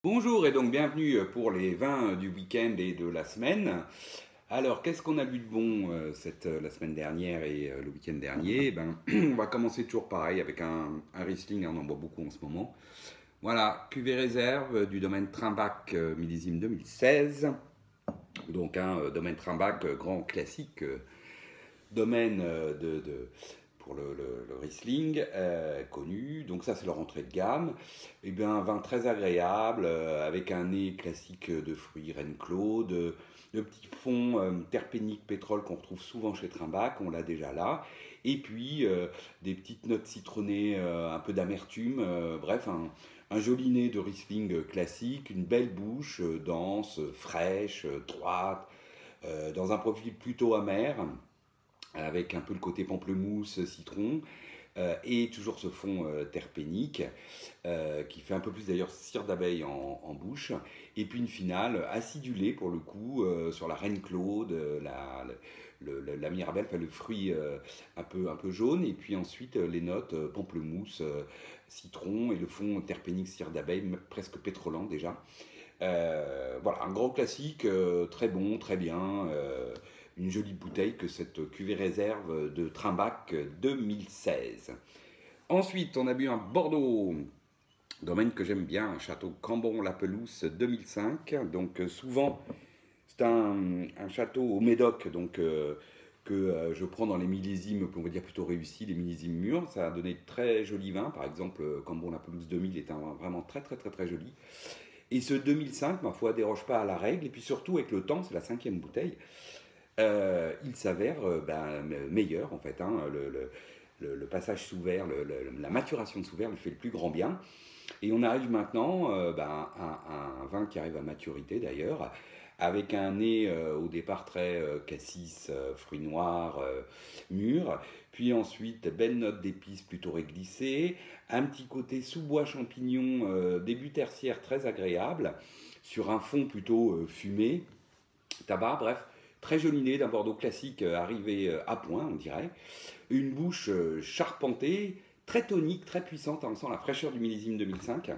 Bonjour et donc bienvenue pour les vins du week-end et de la semaine. Alors, qu'est-ce qu'on a bu de bon la semaine dernière et le week-end dernier? On va commencer toujours pareil avec un Riesling, on en boit beaucoup en ce moment. Voilà, cuvée réserve du domaine Trimbach millésime 2016. Donc un domaine Trimbach grand classique, domaine pour le Riesling connu. Donc ça c'est leur entrée de gamme. Et bien un vin très agréable avec un nez classique de fruits Reine-Claude, le petit fond terpénique pétrole qu'on retrouve souvent chez Trimbach, on l'a déjà là. Et puis des petites notes citronnées, un peu d'amertume, bref un joli nez de Riesling classique, une belle bouche dense, fraîche, droite, dans un profil plutôt amer avec un peu le côté pamplemousse, citron, et toujours ce fond terpénique, qui fait un peu plus d'ailleurs cire d'abeille en bouche, et puis une finale acidulée pour le coup, sur la Reine-Claude, la mirabelle, enfin le fruit un peu jaune, et puis ensuite les notes pamplemousse, citron, et le fond terpénique cire d'abeille, presque pétrolant déjà. Voilà, un grand classique, très bon, très bien. Une jolie bouteille que cette cuvée réserve de Trimbach 2016. Ensuite, on a bu un Bordeaux, domaine que j'aime bien, un château Cambon-la-Pelouse 2005. Donc souvent, c'est un château au Médoc, donc que je prends dans les millésimes, on va dire plutôt réussis, les millésimes mûrs. Ça a donné de très jolis vins. Par exemple, Cambon-la-Pelouse 2000 est un vin vraiment très très très très joli. Et ce 2005, ma foi, déroge pas à la règle. Et puis surtout, avec le temps, c'est la cinquième bouteille, il s'avère meilleur en fait. Le passage sous verre, la maturation de sous verre lui fait le plus grand bien. Et on arrive maintenant à un vin qui arrive à maturité d'ailleurs, avec un nez au départ très cassis, fruits noirs, mûrs, puis ensuite belle note d'épices plutôt réglissée, un petit côté sous-bois champignon, début tertiaire très agréable, sur un fond plutôt fumé, tabac, bref, très joli nez d'un Bordeaux classique arrivé à point, on dirait. Une bouche charpentée, très tonique, très puissante, on sent la fraîcheur du millésime 2005.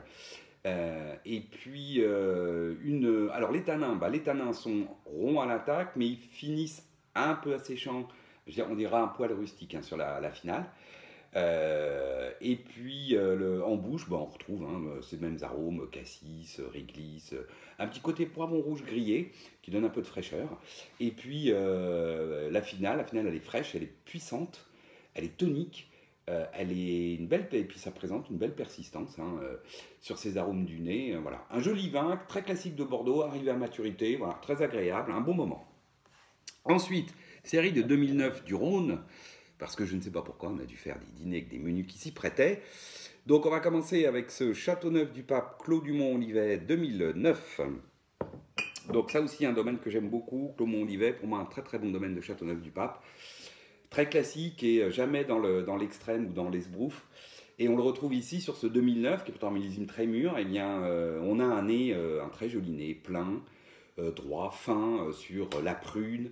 Et puis, alors les tanins sont ronds à l'attaque, mais ils finissent un peu asséchants, on dira un poil rustique sur la finale. Et puis en bouche, on retrouve ces mêmes arômes, cassis, réglisse, un petit côté poivron rouge grillé qui donne un peu de fraîcheur. Et puis la finale elle est fraîche, elle est puissante, elle est tonique. Elle est une belle, et puis ça présente une belle persistance sur ces arômes du nez. Voilà. Un joli vin, très classique de Bordeaux, arrivé à maturité, voilà, très agréable, un bon moment. Ensuite, série de 2009 du Rhône, parce que je ne sais pas pourquoi, on a dû faire des dîners avec des menus qui s'y prêtaient. Donc on va commencer avec ce Châteauneuf du Pape Clos du Mont-Olivet 2009. Donc ça aussi un domaine que j'aime beaucoup, Clos Mont-Olivet, pour moi un très très bon domaine de Châteauneuf du Pape. Très classique et jamais dans l'extrême ou dans l'esbrouf. Et on le retrouve ici sur ce 2009, qui est pourtant un millésime très mûr. Eh bien, on a un nez, un très joli nez, plein, droit, fin, sur la prune.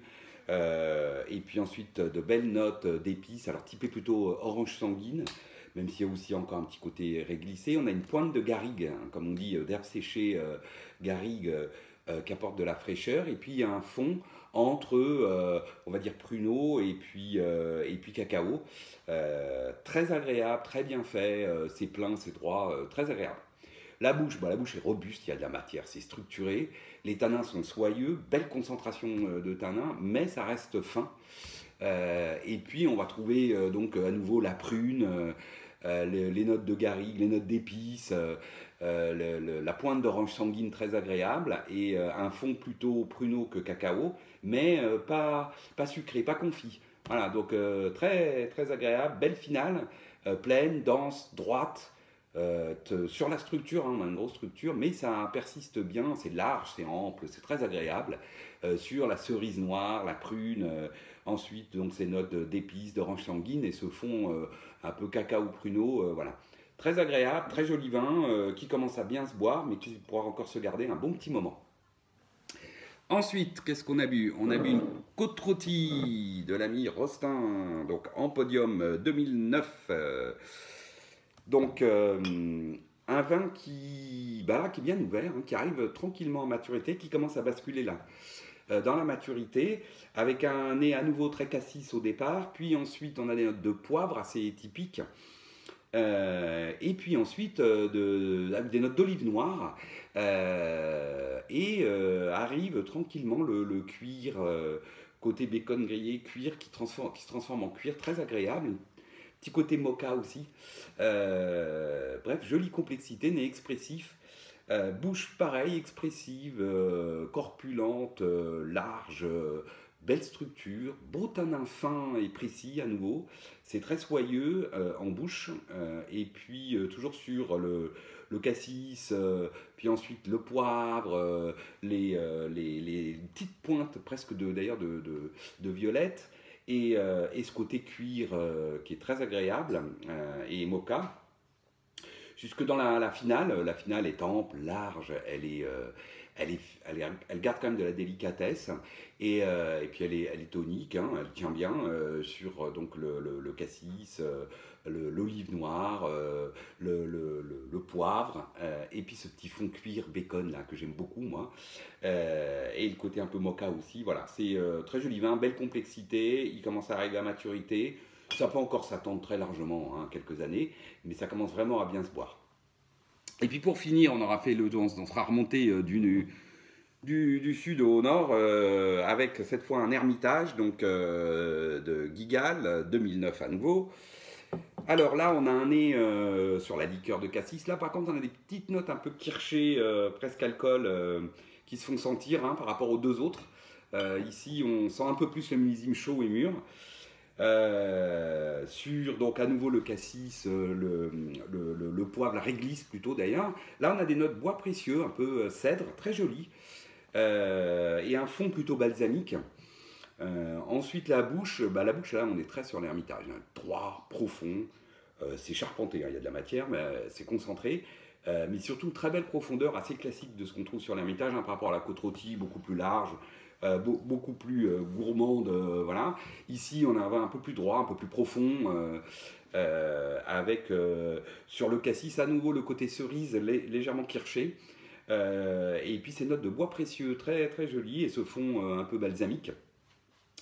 Et puis ensuite, de belles notes d'épices, alors typé plutôt orange sanguine, même s'il y a aussi encore un petit côté réglissé. On a une pointe de garrigue, comme on dit, d'herbe séchée, garrigue, qui apporte de la fraîcheur. Et puis il y a un fond entre, on va dire, pruneau et puis cacao. Très agréable, très bien fait, c'est plein, c'est droit, très agréable. La bouche est robuste, il y a de la matière, c'est structuré. Les tanins sont soyeux, belle concentration de tanins, mais ça reste fin. Et puis on va trouver donc à nouveau la prune, les notes de garrigue, les notes d'épices, la pointe d'orange sanguine très agréable et un fond plutôt pruneau que cacao, mais pas sucré, pas confit. Voilà, donc très, très agréable, belle finale, pleine, dense, droite. Sur la structure, on a une grosse structure, mais ça persiste bien, c'est large, c'est ample, c'est très agréable. Sur la cerise noire, la prune, ensuite donc ces notes d'épices, d'orange sanguine et ce fond un peu cacao pruneau, voilà. Très agréable, très joli vin qui commence à bien se boire, mais qui pourra encore se garder un bon petit moment. Ensuite, qu'est-ce qu'on a bu? On a bu une côte rôtie de l'ami Rostin, donc en podium 2009. Donc, un vin qui est bien ouvert, hein, qui arrive tranquillement en maturité, qui commence à basculer là, dans la maturité, avec un nez à nouveau très cassis au départ, puis ensuite on a des notes de poivre assez typiques, et puis ensuite avec des notes d'olive noire, arrive tranquillement le cuir, côté bacon grillé, cuir qui se transforme en cuir très agréable. Petit côté mocha aussi. Bref, jolie complexité, nez expressif. Bouche pareille, expressive, corpulente, large, belle structure, beau tanin fin et précis à nouveau. C'est très soyeux en bouche. Et puis toujours sur le cassis, puis ensuite le poivre, les petites pointes presque d'ailleurs de violette. Et ce côté cuir qui est très agréable et mocha. Jusque dans la finale est ample, large, elle garde quand même de la délicatesse et puis elle est tonique, hein, elle tient bien sur donc le cassis, l'olive noire, le poivre et puis ce petit fond cuir bacon là que j'aime beaucoup moi et le côté un peu mocha aussi. Voilà, c'est très joli vin, belle complexité, il commence à arriver à maturité. Ça peut encore s'attendre très largement, hein, quelques années, mais ça commence vraiment à bien se boire. Et puis pour finir, on aura fait on sera remonté du sud au nord avec cette fois un ermitage donc de Guigal 2009 à nouveau. Alors là, on a un nez sur la liqueur de cassis. Là, par contre, on a des petites notes un peu kirschées, presque alcool, qui se font sentir hein, par rapport aux deux autres. Ici, on sent un peu plus le millésime chaud et mûr. Sur donc à nouveau le cassis, le poivre, la réglisse plutôt d'ailleurs. Là on a des notes bois précieux, un peu cèdre, très joli, et un fond plutôt balsamique. Ensuite la bouche là on est très sur l'ermitage, hein, droit, profond, c'est charpenté, hein, il y a de la matière mais c'est concentré. Mais surtout très belle profondeur, assez classique de ce qu'on trouve sur l'ermitage hein, par rapport à la côte rôtie, beaucoup plus large, beaucoup plus gourmande. Voilà. Ici, on a un vin un peu plus droit, un peu plus profond, avec sur le cassis à nouveau le côté cerise légèrement kirché. Et puis ces notes de bois précieux très, très jolies et ce fond un peu balsamique.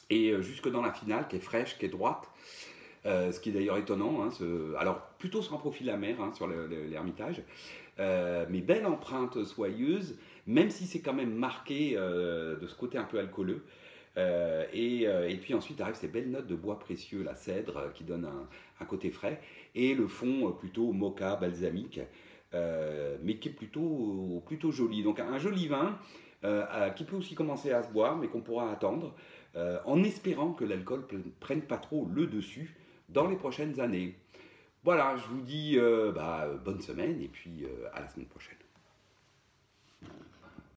Et jusque dans la finale, qui est fraîche, qui est droite. Ce qui est d'ailleurs étonnant, hein, alors plutôt sur un profil amer hein, sur l'ermitage, mais belle empreinte soyeuse, même si c'est quand même marqué de ce côté un peu alcooleux. Et puis ensuite arrivent ces belles notes de bois précieux, la cèdre qui donne un côté frais, et le fond plutôt mocha, balsamique, mais qui est plutôt joli. Donc un joli vin qui peut aussi commencer à se boire, mais qu'on pourra attendre, en espérant que l'alcool prenne pas trop le dessus dans les prochaines années. Voilà, je vous dis bonne semaine et puis à la semaine prochaine.